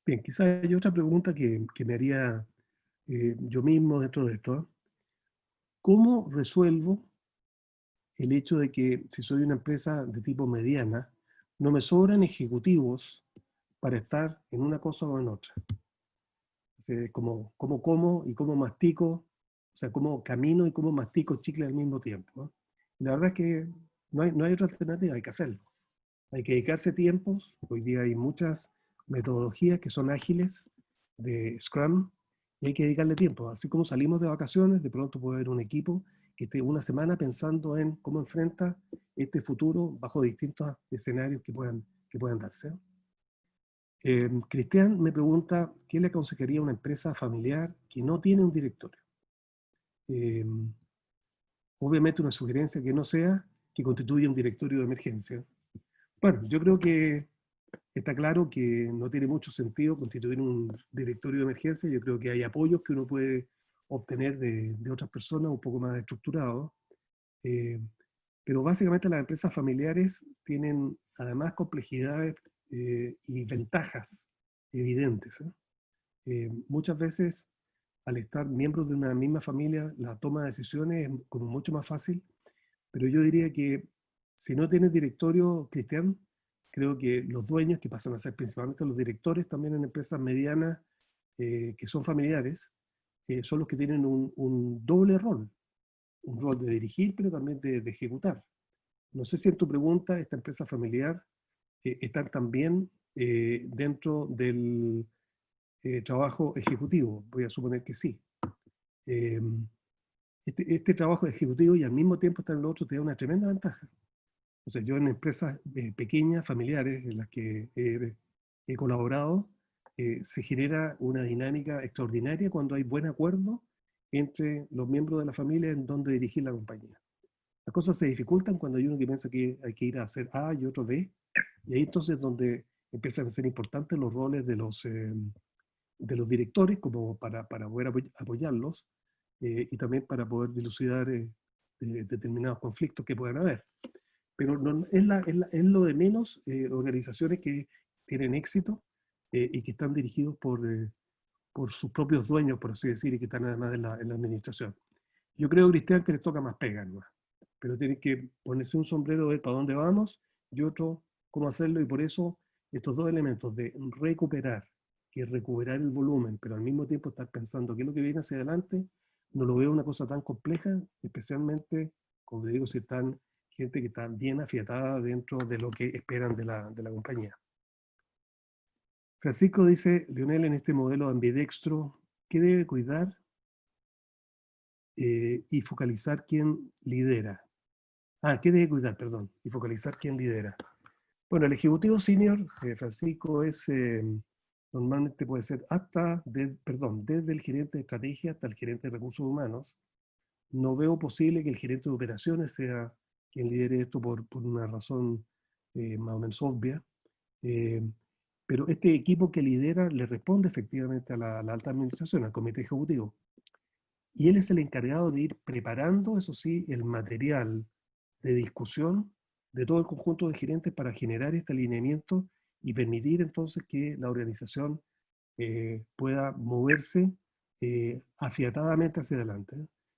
Bien, quizás hay otra pregunta que me haría yo mismo dentro de esto. ¿Cómo resuelvo el hecho de que si soy una empresa de tipo mediana, no me sobran ejecutivos para estar en una cosa o en otra? O sea, cómo como y cómo mastico, o sea, cómo camino y cómo mastico chicle al mismo tiempo, ¿no? Y la verdad es que no hay otra alternativa, hay que hacerlo. Hay que dedicarse tiempos. Hoy día hay muchas metodologías que son ágiles de Scrum y hay que dedicarle tiempo. Así como salimos de vacaciones, de pronto puede haber un equipo que esté una semana pensando en cómo enfrenta este futuro bajo distintos escenarios que puedan darse. Cristian me pregunta, ¿qué le aconsejaría a una empresa familiar que no tiene un directorio? Eh, Obviamente una sugerencia que no sea que constituya un directorio de emergencia. Bueno, yo creo que está claro que no tiene mucho sentido constituir un directorio de emergencia. Yo creo que hay apoyos que uno puede obtener de otras personas un poco más estructurados. Eh, pero básicamente las empresas familiares tienen además complejidades y ventajas evidentes. Muchas veces, al estar miembros de una misma familia, la toma de decisiones es como mucho más fácil, pero yo diría que si no tienes directorio, Cristian, creo que los dueños, que pasan a ser principalmente los directores también en empresas medianas que son familiares, son los que tienen un doble rol, un rol de dirigir, pero también de ejecutar. No sé si en tu pregunta, esta empresa familiar está también dentro del trabajo ejecutivo. Voy a suponer que sí. Eh, este trabajo ejecutivo y al mismo tiempo estar en lo otro te da una tremenda ventaja. O sea, yo en empresas pequeñas, familiares, en las que he colaborado, se genera una dinámica extraordinaria cuando hay buen acuerdo entre los miembros de la familia en donde dirigir la compañía. Las cosas se dificultan cuando hay uno que piensa que hay que ir a hacer A y otro B, y ahí entonces es donde empiezan a ser importantes los roles de los directores como para poder apoyarlos y también para poder dilucidar determinados conflictos que puedan haber. Pero no, es lo de menos organizaciones que tienen éxito y que están dirigidos por sus propios dueños, por así decir, y que están además en la administración. Yo creo, Cristian, que les toca más pega, ¿no? Pero tienen que ponerse un sombrero, ver para dónde vamos, y otro, cómo hacerlo, y por eso estos dos elementos de recuperar, que es recuperar el volumen, pero al mismo tiempo estar pensando qué es lo que viene hacia adelante, no lo veo una cosa tan compleja, especialmente, como digo, si están gente que está bien afiatada dentro de lo que esperan de la compañía. Francisco dice, Lionel, en este modelo ambidextro, ¿qué debe cuidar y focalizar quién lidera? ¿Qué debe cuidar? Perdón, y focalizar quién lidera. Bueno, el ejecutivo senior, Francisco, normalmente puede ser desde el gerente de estrategia hasta el gerente de recursos humanos. No veo posible que el gerente de operaciones sea quien lidere esto por una razón más o menos obvia. Eh, pero este equipo que lidera le responde efectivamente a la alta administración, al comité ejecutivo. Y él es el encargado de ir preparando, eso sí, el material de discusión de todo el conjunto de gerentes para generar este alineamiento y permitir entonces que la organización pueda moverse afiatadamente hacia adelante.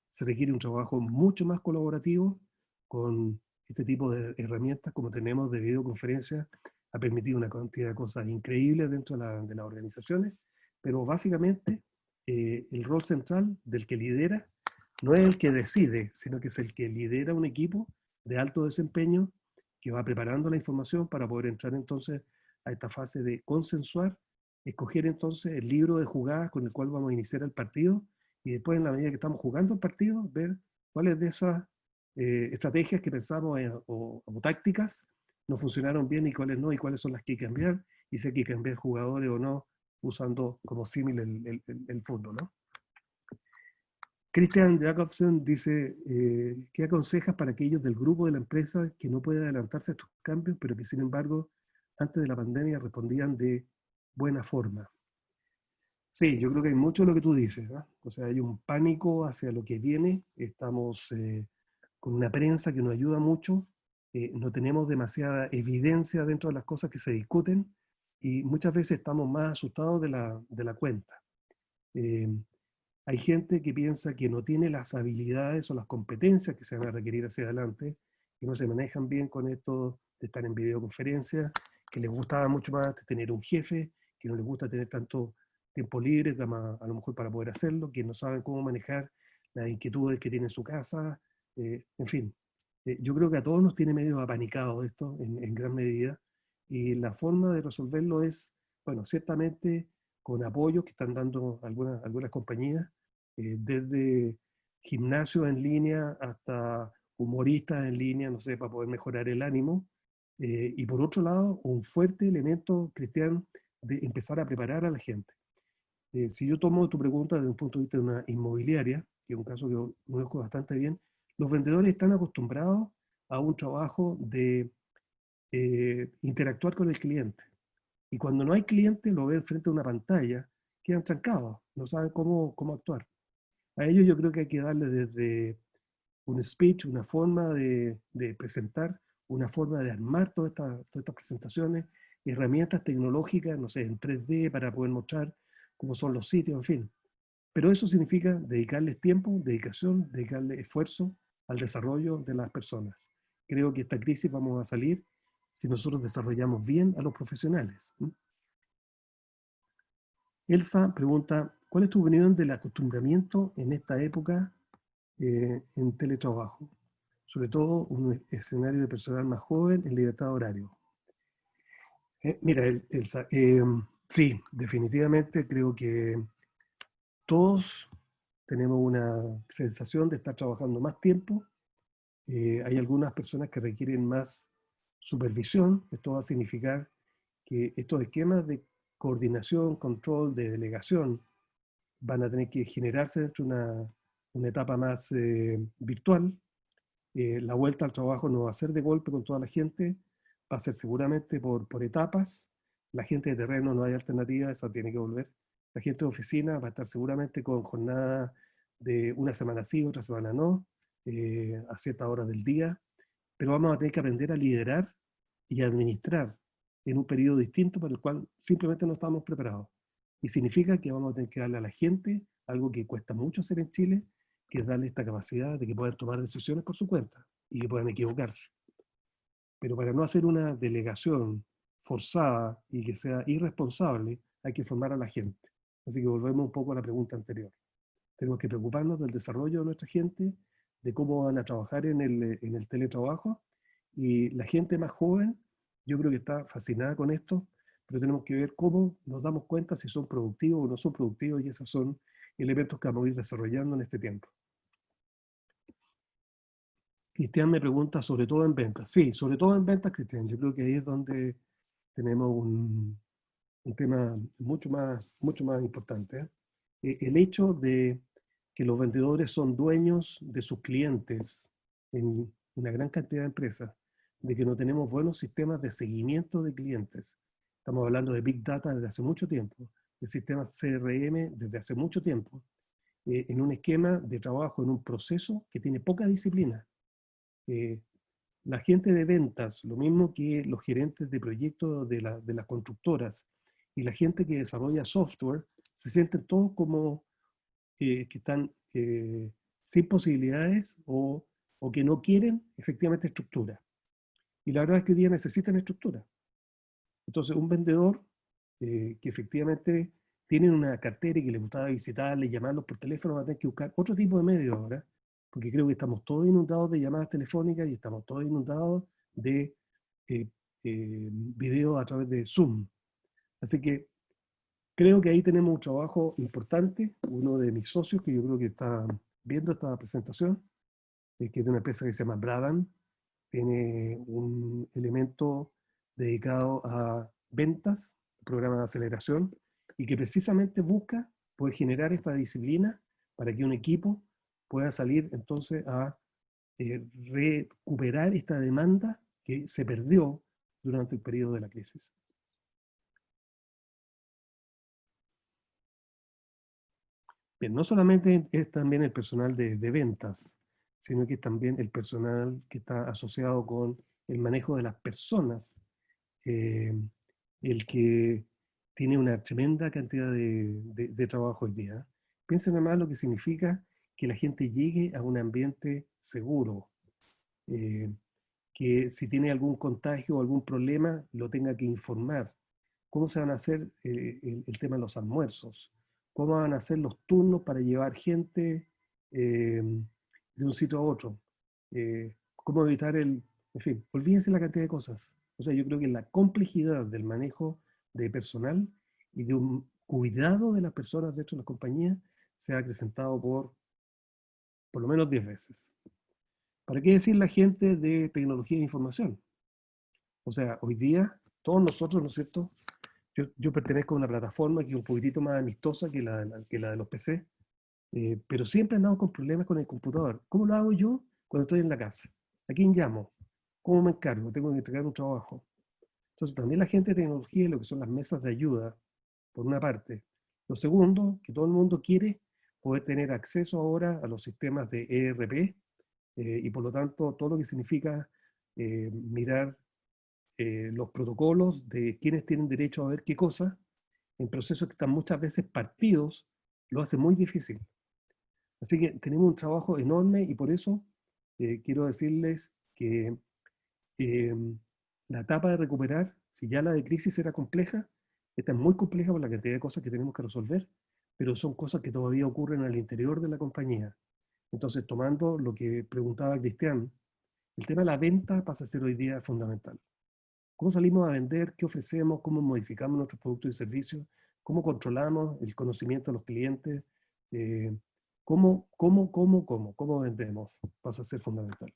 Se requiere un trabajo mucho más colaborativo con este tipo de herramientas como tenemos de videoconferencia ha permitido una cantidad de cosas increíbles dentro de las organizaciones, pero básicamente el rol central del que lidera no es el que decide, sino que es el que lidera un equipo de alto desempeño que va preparando la información para poder entrar entonces a esta fase de consensuar, escoger entonces el libro de jugadas con el cual vamos a iniciar el partido y después en la medida que estamos jugando el partido, ver cuáles de esas estrategias que pensamos o tácticas no funcionaron bien y cuáles no, y cuáles son las que hay que cambiar, y si hay que cambiar jugadores o no, usando como símil el fútbol, ¿no? Christian Jacobsen dice, ¿qué aconsejas para aquellos del grupo de la empresa que no pueden adelantarse a estos cambios, pero que sin embargo antes de la pandemia respondían de buena forma? Sí, yo creo que hay mucho de lo que tú dices, ¿no? O sea, hay un pánico hacia lo que viene, estamos con una prensa que nos ayuda mucho, no tenemos demasiada evidencia dentro de las cosas que se discuten y muchas veces estamos más asustados de la cuenta. Hay gente que piensa que no tiene las habilidades o las competencias que se van a requerir hacia adelante, que no se manejan bien con esto de estar en videoconferencia, que les gustaba mucho más tener un jefe, que no les gusta tener tanto tiempo libre, a lo mejor para poder hacerlo, que no saben cómo manejar las inquietudes que tiene en su casa, en fin. Yo creo que a todos nos tiene medio apanicados esto en gran medida, y la forma de resolverlo es, bueno, ciertamente con apoyos que están dando algunas compañías, desde gimnasios en línea hasta humoristas en línea, no sé, para poder mejorar el ánimo. Y por otro lado, un fuerte elemento, Cristian, de empezar a preparar a la gente. Si yo tomo tu pregunta desde un punto de vista de una inmobiliaria, que es un caso que yo conozco bastante bien, los vendedores están acostumbrados a un trabajo de interactuar con el cliente. Y cuando no hay cliente, lo ven frente a una pantalla, quedan trancados, no saben cómo actuar. A ellos yo creo que hay que darle desde un speech, una forma de presentar, una forma de armar todas estas presentaciones, herramientas tecnológicas, no sé, en 3D para poder mostrar cómo son los sitios, en fin. Pero eso significa dedicarles tiempo, dedicación, dedicarle esfuerzo al desarrollo de las personas. Creo que esta crisis vamos a salir si nosotros desarrollamos bien a los profesionales. Elsa pregunta, ¿cuál es tu opinión del acostumbramiento en esta época en teletrabajo? Sobre todo un escenario de personal más joven en libertad de horario. Mira, Elsa, sí, definitivamente creo que todos tenemos una sensación de estar trabajando más tiempo. Hay algunas personas que requieren más supervisión. Esto va a significar que estos esquemas de coordinación, control, de delegación, van a tener que generarse dentro de una etapa más virtual. La vuelta al trabajo no va a ser de golpe con toda la gente, va a ser seguramente por etapas. La gente de terreno no hay alternativa, esa tiene que volver. La gente de oficina va a estar seguramente con jornadas de una semana sí, otra semana no, a ciertas horas del día, pero vamos a tener que aprender a liderar y administrar en un periodo distinto para el cual simplemente no estamos preparados. Y significa que vamos a tener que darle a la gente algo que cuesta mucho hacer en Chile, que es darle esta capacidad de que puedan tomar decisiones por su cuenta y que puedan equivocarse. Pero para no hacer una delegación forzada y que sea irresponsable, hay que formar a la gente. Así que volvemos un poco a la pregunta anterior. Tenemos que preocuparnos del desarrollo de nuestra gente, de cómo van a trabajar en el teletrabajo, y la gente más joven, yo creo que está fascinada con esto, pero tenemos que ver cómo nos damos cuenta si son productivos o no son productivos, y esos son elementos que vamos a ir desarrollando en este tiempo. Cristian me pregunta, sobre todo en ventas. Sí, sobre todo en ventas, Cristian. Yo creo que ahí es donde tenemos un tema mucho más importante. El hecho de que los vendedores son dueños de sus clientes en una gran cantidad de empresas, de que no tenemos buenos sistemas de seguimiento de clientes. Estamos hablando de Big Data desde hace mucho tiempo, de sistemas CRM desde hace mucho tiempo, en un esquema de trabajo, en un proceso que tiene poca disciplina. La gente de ventas, lo mismo que los gerentes de proyectos de las constructoras y la gente que desarrolla software, se sienten todos como que están sin posibilidades o que no quieren efectivamente estructura. Y la verdad es que hoy día necesitan estructura. Entonces, un vendedor que efectivamente tiene una cartera y que le gustaba visitarle, llamarlos por teléfono, va a tener que buscar otro tipo de medios ahora, porque creo que estamos todos inundados de llamadas telefónicas y estamos todos inundados de videos a través de Zoom. Así que creo que ahí tenemos un trabajo importante. Uno de mis socios, que yo creo que está viendo esta presentación, que es de una empresa que se llama Bradan, tiene un elemento dedicado a ventas, programa de aceleración, y que precisamente busca poder generar esta disciplina para que un equipo pueda salir entonces a recuperar esta demanda que se perdió durante el periodo de la crisis. Bien, no solamente es también el personal de ventas, sino que es también el personal que está asociado con el manejo de las personas, el que tiene una tremenda cantidad de trabajo hoy día. Piensen además lo que significa que la gente llegue a un ambiente seguro, que si tiene algún contagio o algún problema, lo tenga que informar. ¿Cómo se van a hacer el tema de los almuerzos? ¿Cómo van a hacer los turnos para llevar gente de un sitio a otro? ¿Cómo evitar el... En fin, olvídense la cantidad de cosas. O sea, yo creo que la complejidad del manejo de personal y de un cuidado de las personas dentro de las compañías se ha acrecentado por lo menos 10 veces. ¿Para qué decir la gente de tecnología de información? O sea, hoy día, todos nosotros, ¿no es cierto? Yo pertenezco a una plataforma que es un poquitito más amistosa que la de los PC, pero siempre andamos con problemas con el computador. ¿Cómo lo hago yo cuando estoy en la casa? ¿A quién llamo? ¿Cómo me encargo? Tengo que entregar un trabajo. Entonces, también la gente de tecnología y lo que son las mesas de ayuda, por una parte. Lo segundo, que todo el mundo quiere poder tener acceso ahora a los sistemas de ERP, y por lo tanto, todo lo que significa mirar los protocolos de quienes tienen derecho a ver qué cosa, en procesos que están muchas veces partidos, lo hace muy difícil. Así que tenemos un trabajo enorme y por eso quiero decirles que eh, la etapa de recuperar, si ya la de crisis era compleja, esta es muy compleja por la cantidad de cosas que tenemos que resolver, pero son cosas que todavía ocurren al interior de la compañía. Entonces, tomando lo que preguntaba Cristian, el tema de la venta pasa a ser hoy día fundamental. ¿Cómo salimos a vender? ¿Qué ofrecemos? ¿Cómo modificamos nuestros productos y servicios? ¿Cómo controlamos el conocimiento de los clientes? ¿Cómo vendemos? Pasa a ser fundamental.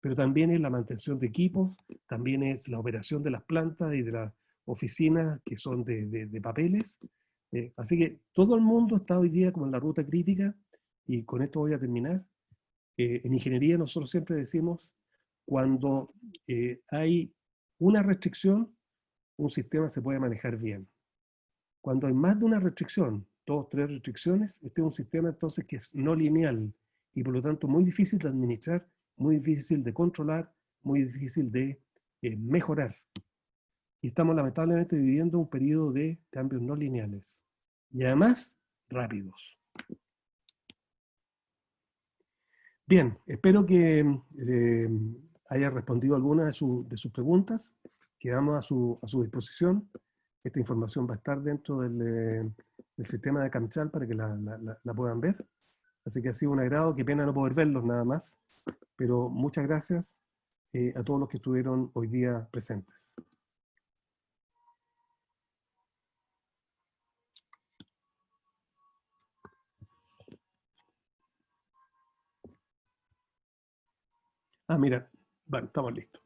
Pero también es la mantención de equipos, también es la operación de las plantas y de las oficinas que son de papeles. Así que todo el mundo está hoy día como en la ruta crítica y con esto voy a terminar. En ingeniería nosotros siempre decimos, cuando hay una restricción, un sistema se puede manejar bien. Cuando hay más de una restricción, 2, 3 restricciones, este es un sistema entonces que es no lineal y por lo tanto muy difícil de administrar, muy difícil de controlar, muy difícil de mejorar. Y estamos lamentablemente viviendo un periodo de cambios no lineales y además rápidos. Bien, espero que haya respondido alguna de sus preguntas. Quedamos a su disposición. Esta información va a estar dentro del sistema de Camchal para que la puedan ver. Así que ha sido un agrado. Qué pena no poder verlos nada más. Pero muchas gracias a todos los que estuvieron hoy día presentes. Ah, mira, bueno, estamos listos.